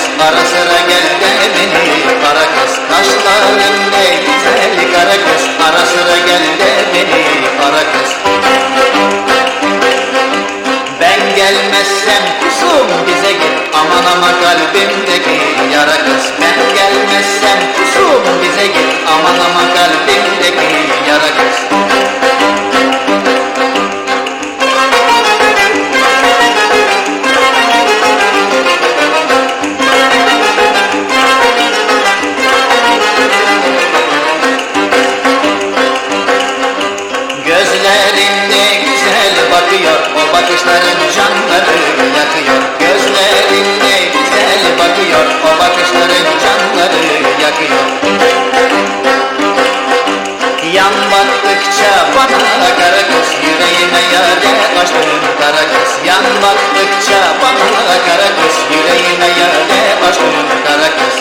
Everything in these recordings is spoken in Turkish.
kız, ara sıra gel de beni. Kara kız, kaşların ne güzel kara kız, ara sıra gel de beni. Kara kız. Ben gelmezsem kusum bize git, aman ama kalbimdeki yara kız. Ben gelmezsem kusum bize git, aman ama kalbimdeki yara kız. Gözlerin ne güzel bakıyor, o bakışların canları yakıyor. Gözlerin ne güzel bakıyor, o bakışların canları yakıyor. Yan baktıkça bana kara kız, yüreğime yâre açtın kara kız. Yan baktıkça bana kara kız, yüreğime yâre açtın kara kız.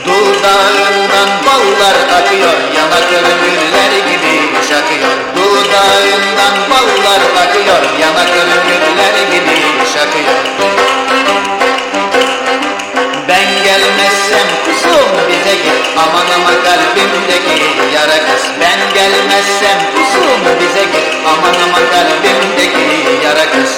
Dudağından ballar akıyor, yanakların güller gibi şakıyor. Dudağından ballar akıyor, yanakların güller gibi şakıyor. Ben gelmezsem kusum bize git, aman ama kalbimdeki yara kız. Ben gelmezsem kusum bize git, aman ama kalbimdeki yara kız.